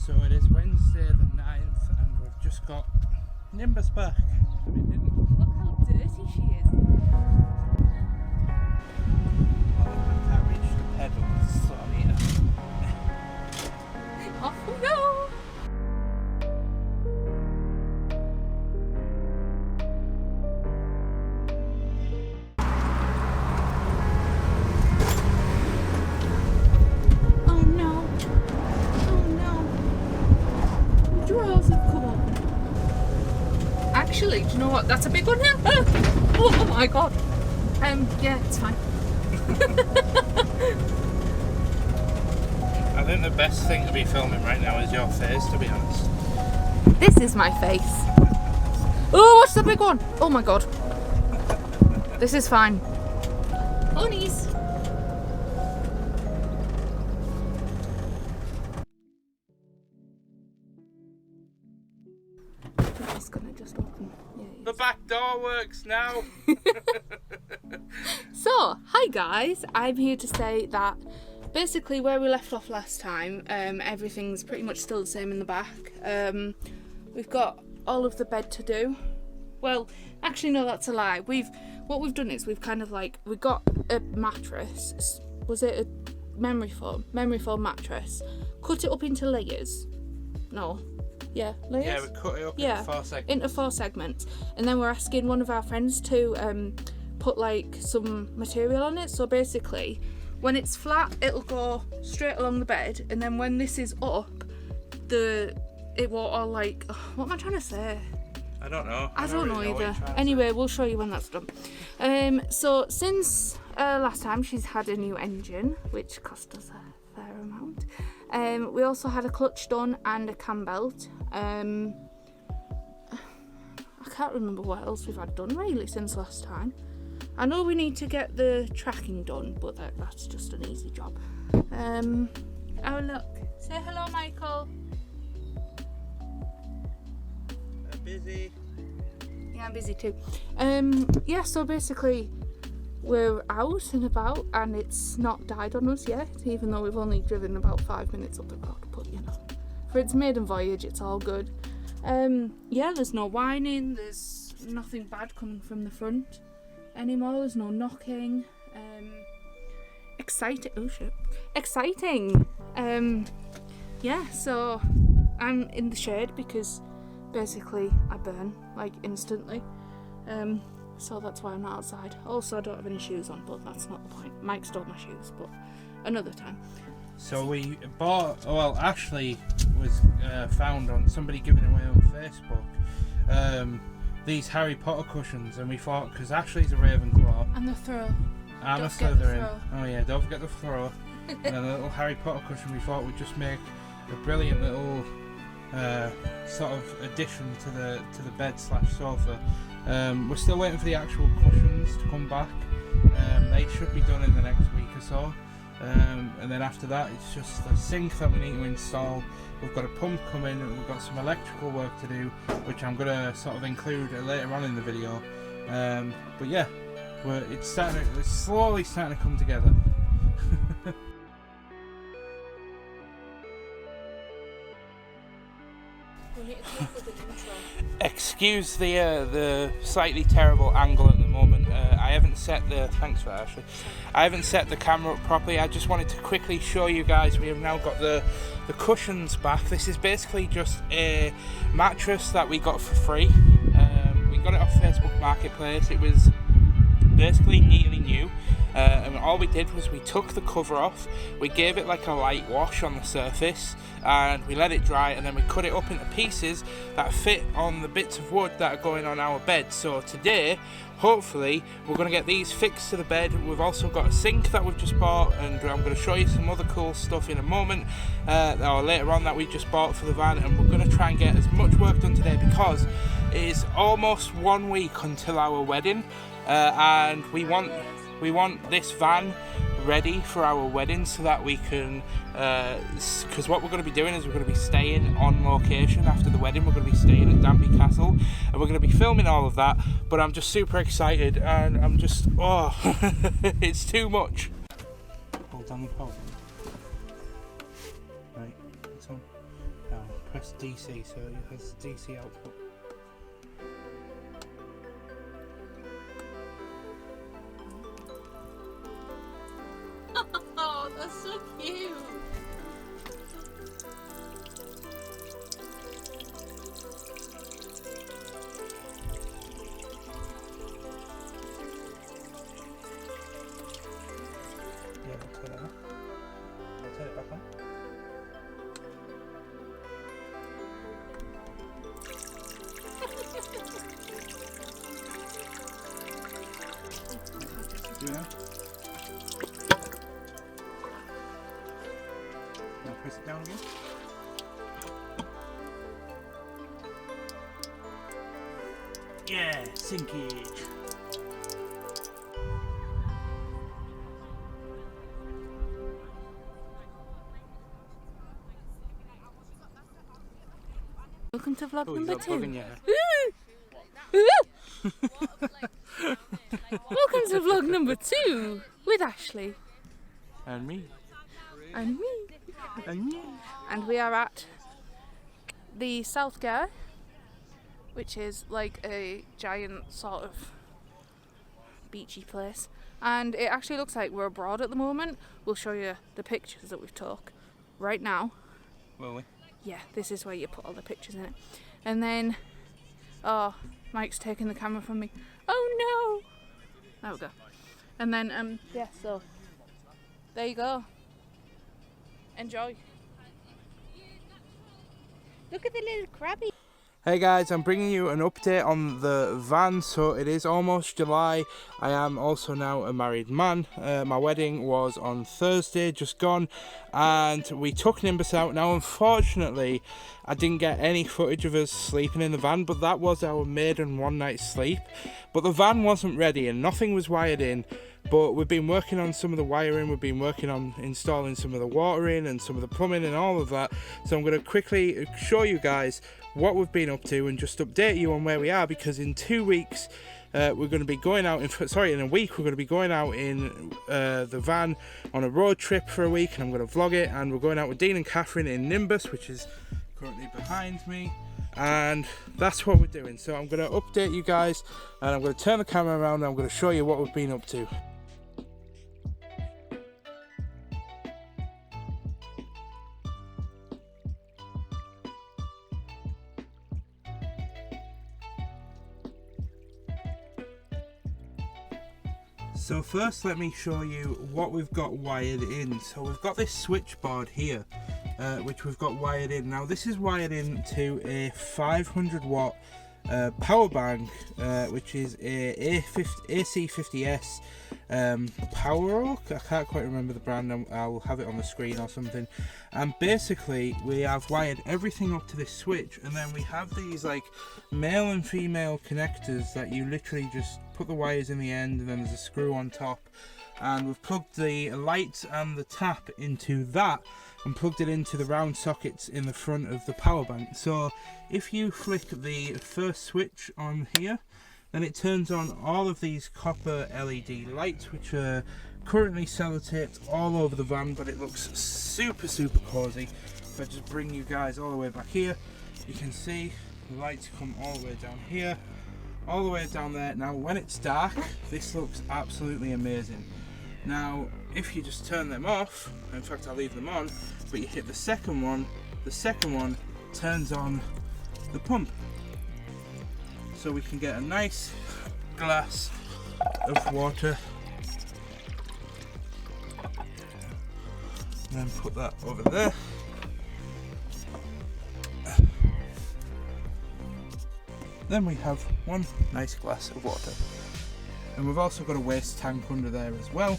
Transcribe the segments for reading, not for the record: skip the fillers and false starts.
So it is Wednesday the 9th and we've just got Nimbus back. Look how dirty she is. I can't reach the pedals, so I need to... Off we go! Actually, do you know what? That's a big one now. Oh my god. Yeah, it's fine. I think the best thing to be filming right now is your face, to be honest. This is my face. Oh, what's the big one? Oh my god. This is fine. Ponies. The back door works now. So, hi guys, I'm here to say that basically where we left off last time, everything's pretty much still the same in the back. We've got all of the bed to do. Well, actually no, that's a lie. What we've done is we've kind of like, we got a mattress. Was it a memory foam mattress? Cut it up into layers. No. Yeah, layers? Yeah, we cut it up into 4 segments. Into 4 segments. And then we're asking one of our friends to put like some material on it. So basically, when it's flat, it'll go straight along the bed. And then when this is up, it won't all like... what am I trying to say? I don't know. I don't know either. Anyway, we'll show you when that's done. So since last time, she's had a new engine, which cost us a fair amount. We also had a clutch done and a cam belt. I can't remember what else we've had done really since last time. I know we need to get the tracking done, but that's just an easy job. Oh look, say hello Michael. I'm busy. Yeah, I'm busy too. Yeah, so basically we're out and about and it's not died on us yet, even though we've only driven about 5 minutes up the road, but you know, for its maiden voyage it's all good. Yeah, there's no whining, there's nothing bad coming from the front anymore, there's no knocking. Exciting. Oh shit. Exciting. Yeah, so I'm in the shade because basically I burn like instantly. So that's why I'm not outside. Also, I don't have any shoes on, but that's not the point. Mike stole my shoes, but another time. So we bought, well, Ashleigh was found on somebody giving away on Facebook these Harry Potter cushions, and we thought, because Ashleigh's a Ravenclaw. And the throw. I'm a Slytherin. Oh yeah, don't forget the throw. And then a little Harry Potter cushion, we thought would just make a brilliant little sort of addition to the bed / sofa. We're still waiting for the actual cushions to come back. They should be done in the next week or so. And then after that, it's just the sink that we need to install. We've got a pump coming, and we've got some electrical work to do, which I'm gonna sort of include later on in the video. But yeah, it's slowly starting to come together. Excuse the slightly terrible angle at the moment. I haven't set the thanks for that, Ashleigh. I haven't set the camera up properly. I just wanted to quickly show you guys. We have now got the cushions back. This is basically just a mattress that we got for free. We got it off Facebook Marketplace. It was basically nearly new. And all we did was we took the cover off, we gave it like a light wash on the surface, and we let it dry, and then we cut it up into pieces that fit on the bits of wood that are going on our bed. So today, hopefully, we're going to get these fixed to the bed. We've also got a sink that we've just bought, and I'm going to show you some other cool stuff in a moment, or later on, that we just bought for the van, and we're going to try and get as much work done today because it is almost 1 week until our wedding, and we want this van ready for our wedding so that we can, because what we're going to be doing is we're going to be staying on location after the wedding. We're going to be staying at Danby Castle, and we're going to be filming all of that, but I'm just super excited, and I'm just, oh, it's too much. Hold on the phone. Right, it's on. Now press DC so it has DC output. Oh, that's so cute. Yeah, I'll turn it off. I'll turn it back on. Do it now. Now press it down again. Yeah, sinkage. Welcome to vlog Oh, number he's not 2. bugging yet. Welcome to vlog number 2 with Ashleigh And me. and me. And me. And we are at the 𝐊𝐴, which is like a giant sort of beachy place. And it actually looks like we're abroad at the moment. We'll show you the pictures that we've took right now. Will we? Yeah, this is where you put all the pictures in it. And then, oh, Mike's taking the camera from me. Oh no! There we go. And then, yeah, so there you go. Enjoy. Look at the little crabby. Hey guys, I'm bringing you an update on the van. So it is almost July. I am also now a married man. My wedding was on Thursday, just gone, and we took Nimbus out. Now unfortunately I didn't get any footage of us sleeping in the van, but that was our maiden one night sleep. But the van wasn't ready and nothing was wired in. But we've been working on some of the wiring, we've been working on installing some of the watering and some of the plumbing and all of that. So I'm going to quickly show you guys what we've been up to and just update you on where we are, because in 2 weeks we're going to be going out, in a week we're going to be going out in the van on a road trip for a week, and I'm going to vlog it. And we're going out with Dean and Catherine in Nimbus, which is currently behind me. And that's what we're doing. So I'm going to update you guys, and I'm going to turn the camera around and I'm going to show you what we've been up to. So first let me show you what we've got wired in. So we've got this switchboard here, which we've got wired in. Now this is wired in to a 500 watt power bank, which is a AC50S Power Oak. I can't quite remember the brand, I'll have it on the screen or something. And basically we have wired everything up to this switch, and then we have these like male and female connectors that you literally just put the wires in the end, and then there's a screw on top. And we've plugged the lights and the tap into that and plugged it into the round sockets in the front of the power bank. So if you flick the first switch on here, then it turns on all of these copper LED lights, which are currently sellotaped all over the van, but it looks super cozy. If I just bring you guys all the way back here, you can see the lights come all the way down here, all the way down there. Now when it's dark, this looks absolutely amazing. Now if you just turn them off, in fact I'll leave them on, but you hit the second one turns on the pump. So we can get a nice glass of water and then put that over there. Then we have one nice glass of water, and we've also got a waste tank under there as well.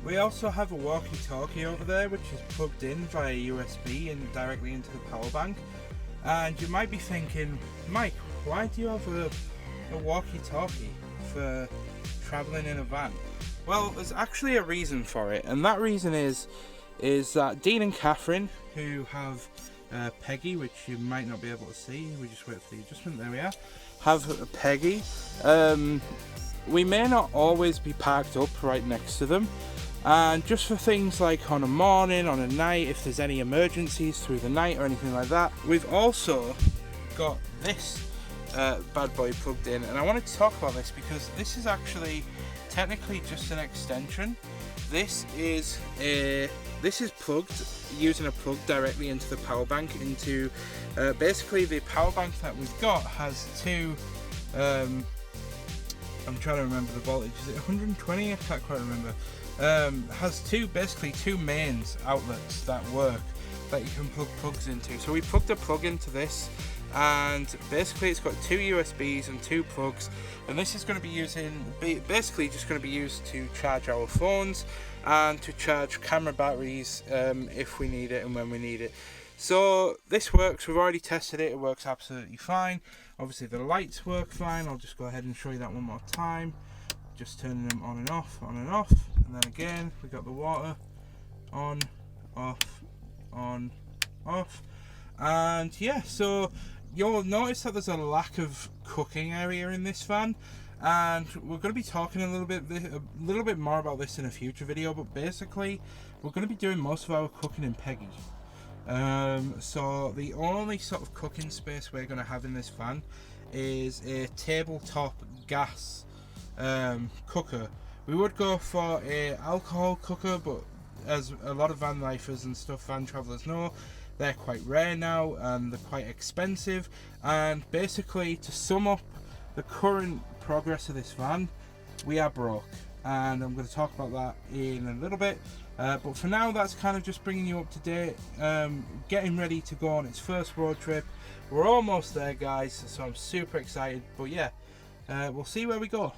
We also have a walkie-talkie over there, which is plugged in via USB and directly into the power bank. And you might be thinking, Mike, why do you have a walkie-talkie for travelling in a van? Well, there's actually a reason for it, and that reason is that Dean and Catherine, who have Peggy, which you might not be able to see, we just wait for the adjustment, there we are, have a Peggy. We may not always be parked up right next to them, And just for things like on a morning, on a night, if there's any emergencies through the night or anything like that. We've also got this bad boy plugged in, and I wanted to talk about this because this is actually technically just an extension. This is plugged using a plug directly into the power bank. Into basically the power bank that we've got has two. I'm trying to remember the voltage. Is it 120? I can't quite remember. Has basically two mains outlets that work that you can plug plugs into. So we plugged a plug into this, and basically it's got two USBs and two plugs, and this is going to be basically just going to be used to charge our phones and to charge camera batteries if we need it and when we need it. So this works. We've already tested it. It works absolutely fine. Obviously the lights work fine. I'll just go ahead and show you that one more time. Just turning them on and off, on and off, and then again we got the water on, off, on, off. And yeah, so you'll notice that there's a lack of cooking area in this van, and we're going to be talking a little bit more about this in a future video. But basically we're going to be doing most of our cooking in Peggy. So the only sort of cooking space we're going to have in this van is a tabletop gas cooker. We would go for a alcohol cooker, but as a lot of van lifers and stuff, van travellers know, they're quite rare now and they're quite expensive. And basically, to sum up the current progress of this van, we are broke, and I'm going to talk about that in a little bit. But for now, that's kind of just bringing you up to date, getting ready to go on its first road trip. We're almost there, guys, so I'm super excited. But yeah, we'll see where we go.